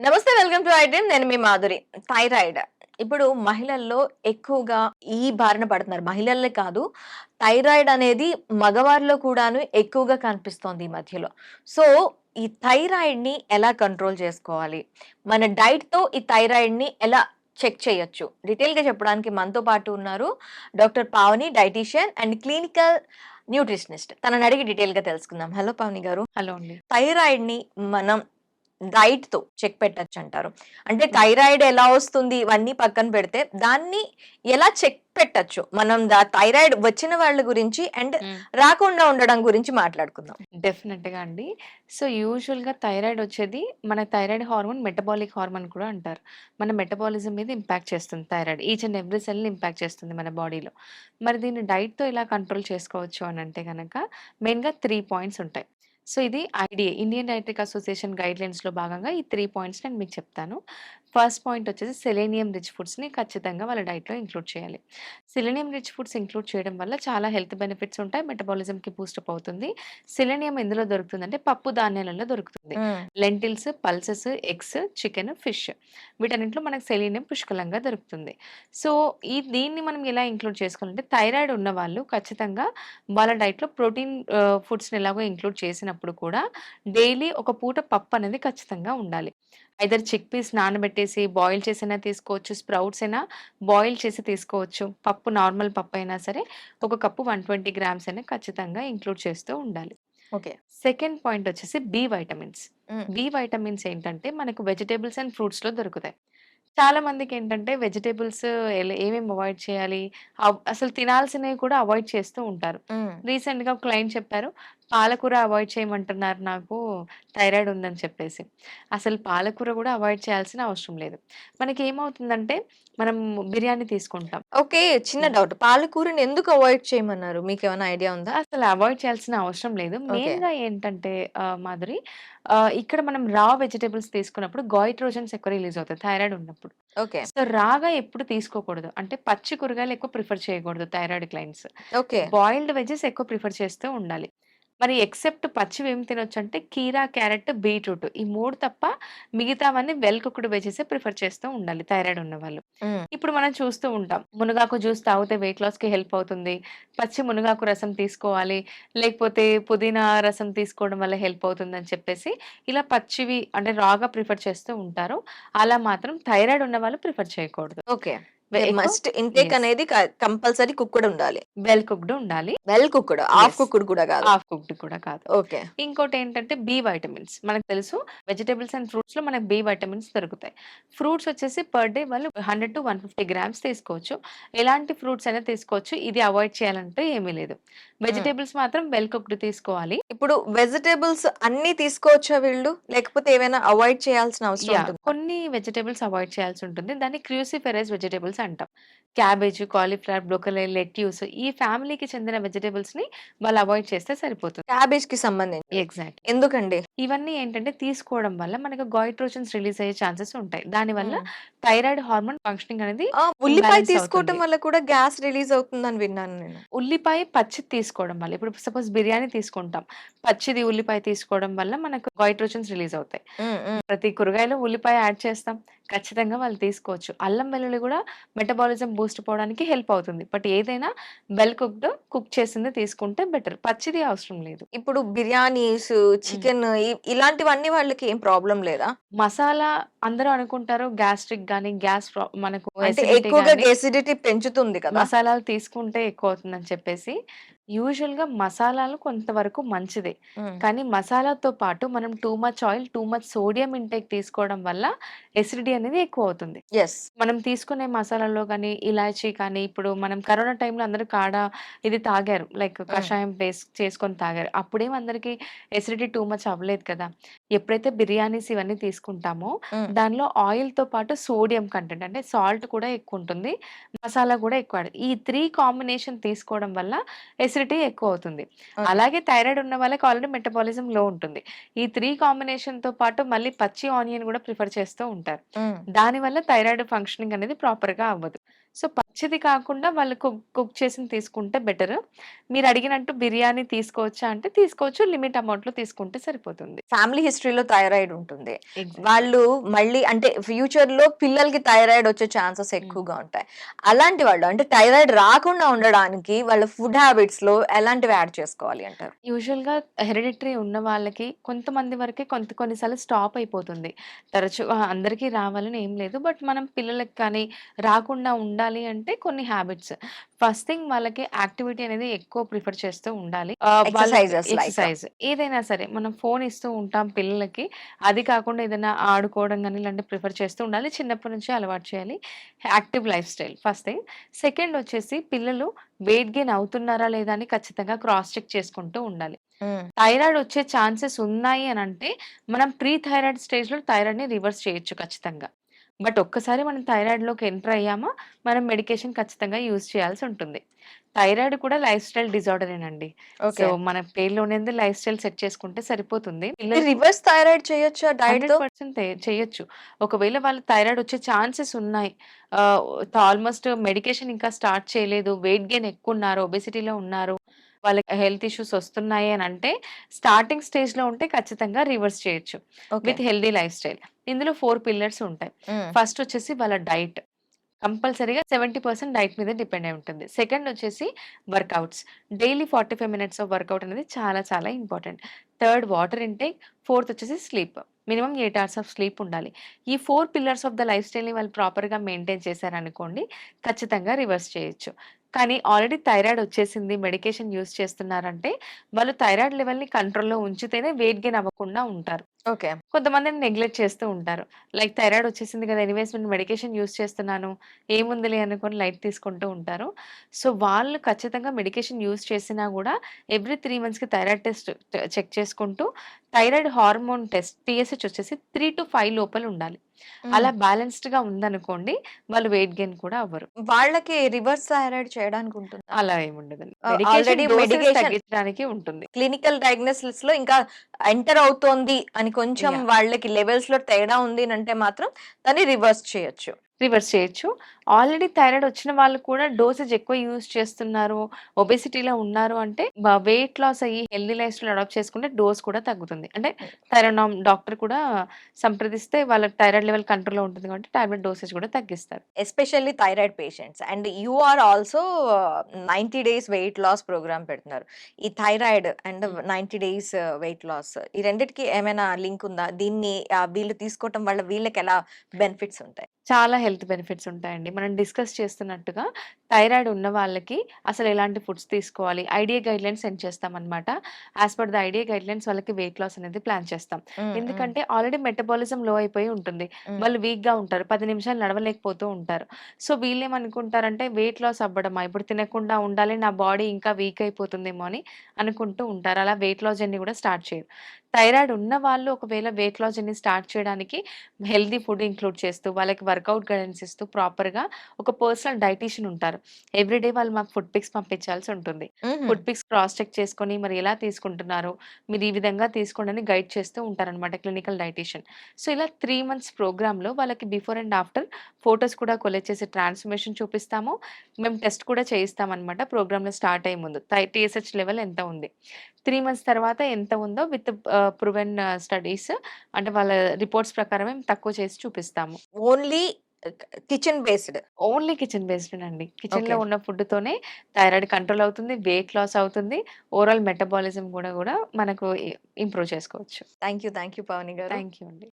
నమస్తే. Welcome to iDream. నేను మీ Madhuri. Thyroid ఇప్పుడు మహిళల్లో ఎక్కువగా ఈ బారిన పడుతున్నారు. మహిళల్లే కాదు, థైరాయిడ్ అనేది మగవారిలో కూడాను ఎక్కువగా కనిపిస్తోంది ఈ మధ్యలో. సో, ఈ థైరాయిడ్‌ని ఎలా కంట్రోల్ చేసుకోవాలి? మన డైట్‌తో ఈ థైరాయిడ్‌ని ఎలా చెక్ చేయొచ్చు? డీటెయిల్‌గా చెప్పడానికి మనతో పాటు ఉన్నారు doctor Pavani, dietitian and clinical nutritionist. తనని అడిగి డీటెయిల్‌గా తెలుసుకుందాం. హలో పావని గారు. హలో అండి. థైరాయిడ్‌ని మనం డైట్‌తో చెక్ పెట్టొచ్చంటారు. అంటే థైరాయిడ్ ఎలా వస్తుంది ఇవన్నీ పక్కన పెడితే, దాన్ని ఎలా చెక్ పెట్టొచ్చు? మనం థైరాయిడ్ వచ్చిన వాళ్ళ గురించి అండ్ హ్మ్. రాకుండా ఉండడం గురించి మాట్లాడుకుందాం. డెఫినెట్‌గా అండి. సో, యూజువల్‌గా థైరాయిడ్ వచ్చేది మన థైరాయిడ్ హార్మోన్ మెటబాలిక్ హార్మోన్ కూడా అంటారు. మన మెటబాలిజం మీద ఇంపాక్ట్ చేస్తుంది థైరాయిడ్. ఈచ్ అండ్ ఎవ్రీ సెల్‌ని ఇంపాక్ట్ చేస్తుంది మన బాడీలో. మరి దీన్ని డైట్‌తో ఎలా కంట్రోల్ చేసుకోవచ్చు అనంటే గనక మెయిన్‌గా 3 పాయింట్స్ ఉంటాయి. సో, ఇది ఐడీఏ ఇండియన్ డైటరీ అసోసియేషన్ గైడ్‌లైన్స్‌లో భాగంగా ఈ 3 పాయింట్స్ నేను మీకు చెప్తాను. ఫస్ట్ పాయింట్ వచ్చేసి సెలేనియం రిచ్ ఫుడ్స్‌ని ఖచ్చితంగా వాళ్ళ డైట్‌లో ఇంక్లూడ్ చేయాలి. సెలెనియం రిచ్ ఫుడ్స్ ఇంక్లూడ్ చేయడం వల్ల చాలా హెల్త్ బెనిఫిట్స్ ఉంటాయి. మెటబాలిజంకి బూస్టప్ అవుతుంది. సెలెనియం ఎందులో దొరుకుతుందంటే పప్పు ధాన్యాలలో దొరుకుతుంది. హ్మ్. Lintels, pulses, eggs, chicken, fish వీటన్నిటిలో మనకు సెలీనియం పుష్కలంగా దొరుకుతుంది. సో, దీన్ని మనం ఎలా ఇంక్లూడ్ చేసుకోవాలంటే థైరాయిడ్ ఉన్నవాళ్ళు ఖచ్చితంగా వాళ్ళ డైట్‌లో ప్రోటీన్ ఫుడ్స్‌ని ఎలాగో ఇంక్లూడ్ చేసినప్పుడు కూడా డైలీ ఒక పూట పప్పు అనేది ఖచ్చితంగా ఉండాలి. ఐదర్ చిక్ పీస్ నానబెట్టేసి బాయిల్ చేసైనా తీసుకోవచ్చు. స్ప్రౌట్స్ అయినా బాయిల్ చేసి తీసుకోవచ్చు. పప్పు నార్మల్ పప్పయినా సరే ఒక కప్పు 120 గ్రామ్స్ అయినా ఖచ్చితంగా ఇంక్లూడ్ చేస్తూ ఉండాలి. ఓకే. సెకండ్ పాయింట్ వచ్చేసి బి వైటమిన్స్. హ్మ్. బి వైటమిన్స్ ఏంటంటే మనకు వెజిటబుల్స్ అండ్ ఫ్రూట్స్‌లో దొరుకుతాయి. చాలా మందికేంటంటే వెజిటబుల్స్ ఏమేమి అవాయిడ్ చేయాలి? అసలు తినాల్సినవి కూడా అవాయిడ్ చేస్తూ ఉంటారు. హ్మ్. రీసెంట్‌గా ఒక క్లయింట్ చెప్పారు, పాలకూర అవాయిడ్ చేయమంటున్నారు నాకు థైరాయిడ్ ఉందని చెప్పేసి. అసలు పాలకూర కూడా అవాయిడ్ చేయాల్సిన అవసరం లేదు. మనకేమవుతుందంటే మనం బిర్యానీ తీసుకుంటాం. ఓకే. చిన్న డౌట్. పాలకూరని ఎందుకు అవాయిడ్ చేయమన్నారు? మీకేమైనా ఐడియా ఉందా? అసలు అవాయిడ్ చేయాల్సిన అవసరం లేదు. ఓకే. మెయిన్‌గా ఏంటంటే మాధురి ఇక్కడ మనం రా వెజిటబుల్స్ తీసుకున్నప్పుడు గాయిట్రోజన్స్ ఎక్కువ రిలీజ్ అవుతాయి థైరాయిడ్ ఉన్నప్పుడు. ఓకే. సో, రాగా ఎప్పుడు తీసుకోకూడదు. అంటే పచ్చి కూరగాయలు ఎక్కువ ప్రిఫర్ చేయకూడదు thyroid clients. Okay. Boiled veggies ఎక్కువ ప్రిఫర్ చేస్తూ ఉండాలి. మరి ఎక్సెప్ట్ పచ్చివేం తినొచ్చంటే కీరా, క్యారట్, బీట్రూట్ ఈ 3 తప్ప మిగతావన్నీ వెల్ కుక్డ్ వెజ్జెసే ప్రిఫర్ చేస్తూ ఉండాలి థైరాయిడ్ ఉన్నవాళ్ళు. హ్మ్. ఇప్పుడు మనం చూస్తూ ఉంటాం. మునగాకు జ్యూస్ తాగితే వెయిట్ లాస్‌కి హెల్ప్ అవుతుంది. పచ్చి మునగాకు రసం తీసుకోవాలి. లేకపోతే పుదీనా రసం తీసుకోవడం వల్ల హెల్ప్ అవుతుందని చెప్పేసి ఇలా పచ్చివి అంటే రాగా ప్రిఫర్ చేస్తూ ఉంటారు. అలా మాత్రం థైరాయిడ్ ఉన్నవాళ్ళు ప్రిఫర్ చేయకూడదు. ఓకే. ఎక్కువ మస్ట్ ఇంటేక్ యెస్. అనేది కంపల్సరీ కుక్డ్ ఉండాలి. వెల్ కుక్డ్ ఉండాలి. Well cooked. Half yes. Cooked కూడా కాదు. హాఫ్ కుక్డ్ కూడా కాదు. ఓకే. ఇంకోటేంటంటే బి వైటమిన్స్. మనకు తెలుసు వెజిటబుల్స్ అండ్ ఫ్రూట్స్‌లో మనకు బి వైటమిన్స్ దొరుకుతాయి. ఫ్రూట్స్ వచ్చేసి పర్ డే వాళ్ళు 100-150 గ్రామ్స్ తీసుకోవచ్చు. ఎలాంటి ఫ్రూట్స్ అయినా తీసుకోవచ్చు. ఇది అవాయిడ్ చేయాలంటూ ఏమీ లేదు. హ్మ్. వెజిటబుల్స్ మాత్రం వెల్ కుక్డ్ తీసుకోవాలి. ఇప్పుడు వెజిటబుల్స్ అన్నీ తీసుకోవచ్చా వీళ్ళు? లేకపోతే ఏవైనా అవాయిడ్ చేయాల్సిన అవసరం ఉంటుందా? కొన్ని వెజిటబుల్స్ అవాయిడ్ చేయాల్సుంటుంది. దాన్ని క్రూసిఫెరస్ వెజిటబుల్స్ అంటాం. క్యాబేజ్, కాలీఫ్లవర్, బ్రోకలీ, లెట్యూస్ ఈ ఫ్యామిలీకి చెందిన వెజిటబుల్స్‌ని వాళ్ళు అవాయిడ్ చేస్తే సరిపోతుంది. క్యాబేజ్‌కి సంబంధించినవి. ఎగ్జాక్ట్‌లీ. ఎందుకండి? ఇవన్నీ ఏంటంటే తీసుకోవడం వల్ల మనకు గాయిట్రోజన్స్ రిలీజ్ అయ్యే ఛాన్సెస్ ఉంటాయి. దానివల్ల హ్మ్. థైరాయిడ్ హార్మోన్ ఫంక్షనింగ్ అనేది ఆ! ఉల్లిపాయ ఇంబాలెన్స్ తీసుకోవటం అవుతుంది. వల్ల కూడా గ్యాస్ రిలీజ్ అవుతుందని విన్నాను నేను. ఉల్లిపాయ పచ్చిది తీసుకోవడం వల్ల ఇప్పుడు సపోజ్ బిర్యానీ తీసుకుంటాం. పచ్చిది ఉల్లిపాయ తీసుకోవడం వల్ల మనకు గాయిట్రోజన్స్ రిలీజ్ అవుతాయి. హ్మ్. హ్మ్. ప్రతి కూరగాయలో ఉల్లిపాయ యాడ్ చేస్తాం. ఖచ్చితంగా వాళ్ళు తీసుకోవచ్చు. అల్లం వెల్లుల్లి గూడా మెటబాలిజం బూస్ట్ పోవడానికి హెల్ప్ అవుతుంది. బట్ ఏదైనా వెల్ కుక్డ్, కుక్ చేసింది తీసుకుంటే బెటర్. పచ్చిది అవసరం లేదు. ఇప్పుడు బిర్యానీస్, హ్మ్. చికెన్ ఇలాంటివన్నీ వాళ్ళకి ఏం ప్రాబ్లమ్ లేదా? మసాలా అందరూ అనుకుంటారు గ్యాస్ట్రిక్ గాని, గ్యాస్ మనకు అంటే ఎసిడిటీ ఎక్కువగా గాని ఎసిడిటీ పెంచుతుంది కదా! మసాలాలు తీసుకుంటే ఎక్కువవుతుందని చెప్పేసి, యూజువల్‌గా మసాలాలు కొంతవరకు మంచిదే. హ్మ్. కానీ మసాలాతో పాటు మనం too much oil, too much sodium intake తీసుకోవడం వల్ల ఎసిడిటీ అనేది ఎక్కువవుతుంది. యెస్. మనం తీసుకునే మసాలాల్లో గాని, ఇలాచీ కానీ, ఇప్పుడు మనం కరోనా టైంలో అందరూ కాడ ఇది తాగారు. లైక్ హ్మ్. కషాయం చేసుకొని తాగారు. అప్పుడేం అందరికి ఎసిడిటీ టూ మచ్ అవ్వలేదు కదా! ఎప్పుడైతే బిర్యానీస్ ఇవన్నీ తీసుకుంటామో, హ్మ్. దానిలో ఆయిల్‌తో పాటు సోడియం కంటెంట్ అంటే సాల్ట్ కూడా ఎక్కువుంటుంది. మసాలా గూడా ఎక్కువ ఈ 3 కాంబినేషన్ తీసుకోవడం వల్ల ఎసిడిటీ ఎక్కువవుతుంది. ఓకే. అలాగే థైరాయిడ్ ఉన్న వాళ్ళకి ఆల్రెడీ మెటబాలిజం లో ఉంటుంది. ఈ 3 కాంబినేషన్‌తో పాటు మళ్ళీ పచ్చి ఆనియన్ గూడా ప్రిఫర్ చేస్తూ ఉంటారు. హ్మ్. దానివల్ల థైరాయిడ్ ఫంక్షనింగ్ అనేది ప్రాపర్‌గా అవ్వదు. సో, మంచిది కాకుండా వాళ్ళు కుక్ చేసింది తీసుకుంటే బెటర్. మీరు అడిగినట్టు బిర్యానీ తీసుకోవచ్చా అంటే తీసుకోవచ్చు. లిమిట్ అమౌంట్‌లో తీసుకుంటే సరిపోతుంది. ఫ్యామిలీ హిస్టరీలో థైరాయిడ్ ఉంటుంది. ఎగ్జాక్ట్‌లీ. వాళ్ళు మళ్ళీ అంటే ఫ్యూచర్‌లో పిల్లలకి థైరాయిడ్ వచ్చే ఛాన్సెస్ హ్మ్. ఎక్కువగా ఉంటాయి. అలాంటి వాళ్ళు అంటే థైరాయిడ్ రాకుండా ఉండడానికి వాళ్ళ ఫుడ్ హ్యాబిట్స్‌లో ఎలాంటివి యాడ్ చేసుకోవాలి అంటారు? యూజువల్‌గా హెరిడిటరీ ఉన్న వాళ్ళకి కొంతమంది వరకే కొన్ని సార్లు స్టాప్ అయిపోతుంది. తరచు అందరికీ రావాలని ఏం లేదు. బట్ మనం పిల్లలకి కానీ రాకుండా ఉండాలి అంటే కొన్ని హ్యాబిట్స్. ఫస్ట్ థింగ్ వాళ్ళకి యాక్టివిటీ అనేది ఎక్కువ ప్రిఫర్ చేస్తూ ఉండాలి. వాళ్ళకి ఎక్సర్‌సైజెస్ లైక్ ఎక్సర్‌సైజ్ ఏదైనా సరే మనం ఫోన్ ఇస్తూ ఉంటాం పిల్లలకి. అది కాకుండా ఏదైనా ఆడుకోవడం గాని ఇలాంటివి ప్రిఫర్ చేస్తూ ఉండాలి. చిన్నప్పటి నుంచే అలవాటు చేయాలి. Active life style first thing. Second వచ్చేసి పిల్లలు వెయిట్ గెయిన్ అవుతున్నారా లేదా అని ఖచ్చితంగా క్రాస్ చెక్ చేసుకుంటూ ఉండాలి. హ్మ్. థైరాయిడ్ వచ్చే ఛాన్సెస్ ఉన్నాయి అనంటే, మనం ప్రీ థైరాయిడ్ స్టేజ్‌లో థైరాయిడ్‌ని రివర్స్ చేయొచ్చు ఖచ్చితంగా. బట్ ఒక్కసారి మనం థైరాయిడ్‌లోకి ఎంటర్ అయ్యామా, మనం మెడికేషన్ ఖచ్చితంగా యూజ్ చేయాల్సి ఉంటుంది. థైరాయిడ్ కూడా లైఫ్ స్టైల్ డిజార్డరేనండి. So, okay. మన పేరులోనేంది లైఫ్ స్టైల్ సెట్ చేసుకుంటే సరిపోతుంది. ఈ పిల్లలకి రివర్స్ థైరాయిడ్ చేయొచ్చా డైట్‌తో? 100% చేయొచ్చు. ఒకవేళ వాళ్ళు థైరాయిడ్ వచ్చే ఛాన్సెస్ ఉన్నాయి. ఆల్‌మోస్ట్ మెడికేషన్ ఇంకా స్టార్ట్ చేయలేదు. వెయిట్ గెయిన్ ఎక్కువున్నారు. ఒబెసిటీలో ఉన్నారు. వాళ్ళకి హెల్త్ ఇష్యూస్ వస్తున్నాయి అనంటే, స్టార్టింగ్ స్టేజ్‌లో ఉంటే ఖచ్చితంగా రివర్స్ చేయొచ్చు. Okay. With healthy life style. ఇందులో 4 పిల్లర్స్ ఉంటాయి. హ్మ్. ఫస్ట్ వచ్చేసి వాళ్ళ డైట్. కంపల్సరీగా 70% డైట్ మీదే డిపెండ్ అయి ఉంటుంది. సెకండ్ వచ్చేసి workouts. Daily 45 minutes of workout అనేది చాలా చాలా important. Third water intake. Fourth వచ్చేసి sleep. Minimum 8 hours of sleep ఉండాలి. ఈ 4 పిల్లర్స్ ఆఫ్ ద లైఫ్ స్టైల్‌ని వాళ్ళు ప్రాపర్‌గా మెయింటైన్ చేశారనుకోండి, ఖచ్చితంగా రివర్స్ చేయొచ్చు. కానీ ఆల్రెడీ థైరాయిడ్ వచ్చేసింది, మెడికేషన్ యూజ్ చేస్తున్నారంటే, వాళ్ళు థైరాయిడ్ లెవెల్‌ని కంట్రోల్‌లో ఉంచితేనే వెయిట్ గెయిన్ అవ్వకుండా ఉంటారు. ఓకే. కొంతమందిని నెగ్లెక్ట్ చేస్తూ ఉంటారు. లైక్ థైరాయిడ్ వచ్చేసింది కదా! ఎనీవేస్ నేను మెడికేషన్ యూజ్ చేస్తున్నాను. ఏముందిలే అనుకోని లైట్ తీసుకుంటూ ఉంటారు. సో, వాళ్ళు ఖచ్చితంగా మెడికేషన్ యూజ్ చేసినా గూడా ఎవ్రీ 3 మంత్స్‌కి థైరాయిడ్ టెస్ట్ చెక్ చేసుకుంటూ థైరాయిడ్ హార్మోన్ టెస్ట్ టీఎస్‌హెచ్ వచ్చేసి 3-5 లోపల ఉండాలి. హ్మ్. అలా బ్యాలెన్స్డ్‌గా ఉందనుకోండి వాళ్ళు వెయిట్ గెయిన్ కూడా అవ్వరు. వాళ్ళకి రివర్స్ థైరాయిడ్ చేయడానికి ఉంటుందా? అలా ఏముండదండి. మెడికేషన్ ఆల్రెడీ డోసేజ్ మెడికేషన్ తగ్గించడానికి ఉంటుంది. క్లినికల్ డయాగ్నోసిస్‌లో ఇంకా ఎంటర్ అవుతోంది అని కొంచెం యాహ్! వాళ్ళకి లెవెల్స్‌లో తేడా ఉంది అనంటే మాత్రం దాన్ని రివర్స్ చేయొచ్చు. రివర్స్ చేయొచ్చు. ఆల్రెడీ థైరాయిడ్ వచ్చిన వాళ్ళు కూడా డోసేజ్ ఎక్కువ యూజ్ చేస్తున్నారు, ఒబెసిటీలో ఉన్నారు అంటే వెయిట్ లాస్ అయ్యి హెల్తీ లైఫ్ స్టైల్ అడాప్ట్ చేసుకుంటే డోస్ కూడా తగ్గుతుంది. అంటే హ్మ్. డాక్టర్ కూడా సంప్రదిస్తే వాళ్ళ థైరాయిడ్ లెవెల్ కంట్రోల్‌లో ఉంటుంది కాబట్టి టాబ్లెట్ డోసేజ్ కూడా తగ్గిస్తారు. Especially thyroid patients and you are also 90 days weight loss program పెడుతున్నారు. ఈ థైరాయిడ్ అండ్ హ్మ్. 90 డేస్ వెయిట్ లాస్ ఈ రెండిటికి ఏమైనా లింక్ ఉందా? దీన్ని వీళ్ళు తీసుకోవటం వల్ల వీళ్ళకెలా బెనిఫిట్స్ ఉంటాయి? చాలా హెల్త్ బెనిఫిట్స్ ఉంటాయండి. మనం డిస్కస్ చేస్తున్నట్టుగా థైరాయిడ్ ఉన్న వాళ్ళకి అసలు ఎలాంటి ఫుడ్స్ తీసుకోవాలి, ఐడియా గైడ్‌లైన్స్ సెండ్ చేస్తామనమాట. As per the idea guidelines వాళ్ళకి వెయిట్ లాస్ అనేది ప్లాన్ చేస్తాం. హ్మ్. హ్మ్. ఎందుకంటే ఆల్రెడీ మెటబాలిజం లో అయిపోయి ఉంటుంది. హ్మ్. వాళ్ళు వీక్‌గా ఉంటారు. 10 నిమిషాలు నడవలేకపోతూ ఉంటారు. సో, వీళ్ళేమనుకుంటారంటే వెయిట్ లాస్ అవ్వడమా, ఇప్పుడు తినకుండా ఉండాలి, నా బాడీ ఇంకా వీక్ అయిపోతుందేమో అని అనుకుంటూ ఉంటారు. అలా వెయిట్ లాస్ జర్నీ కూడా స్టార్ట్ చేయరు. థైరాయిడ్ ఉన్న వాళ్ళు ఒకవేళ వెయిట్ లాస్ జర్నీ స్టార్ట్ చేయడానికి హెల్తీ ఫుడ్ ఇంక్లూడ్ చేస్తూ, వాళ్ళకి వర్కౌట్ గైడెన్స్ ఇస్తూ ప్రాపర్‌గా ఒక పర్సనల్ డైటీషియన్ ఉంటారు. ఎవ్రీడే వాళ్ళు మాకు ఫుడ్ పిక్స్ పంపించాల్సి ఉంటుంది. హుహు. ఫుడ్ పిక్స్ క్రాస్ చెక్ చేసుకొని మరి ఎలా తీసుకుంటున్నారు? మీరు ఈ విధంగా తీసుకోండి అని గైడ్ చేస్తూ ఉంటారనమాట క్లినికల్ డైటీషియన్. సో, ఇలా 3 మంత్స్ ప్రోగ్రామ్‌లో వాళ్ళకి బిఫోర్ అండ్ ఆఫ్టర్ ఫోటోస్ కూడా కొలెక్ట్ చేసి ట్రాన్స్‌ఫర్మేషన్ చూపిస్తాము. మేము టెస్ట్ కూడా చేయిస్తామనమాట ప్రోగ్రామ్‌లో స్టార్ట్ అయ్యే ముందు. టీఎస్‌హెచ్ లెవెల్ ఎంత ఉంది? 3 మంత్స్ తర్వాత ఎంత ఉందో విత్ ప్రూవెన్ స్టడీస్ అంటే వాళ్ళ రిపోర్ట్స్ ప్రకారమే మేము తక్కువ చేసి చూపిస్తాము. Only kitchen based. Only kitchen బేస్డేనండి. కిచెన్‌లో ఓకే. ఉన్న ఫుడ్‌తోనే థైరాయిడ్ కంట్రోల్ అవుతుంది. వెయిట్ లాస్ అవుతుంది. ఓవరాల్ మెటబాలిజం గూడా మనకు ఇంప్రూవ్ చేసుకోవచ్చు. థాంక్ యూ పావని గారు. థాంక్ యూ అండి.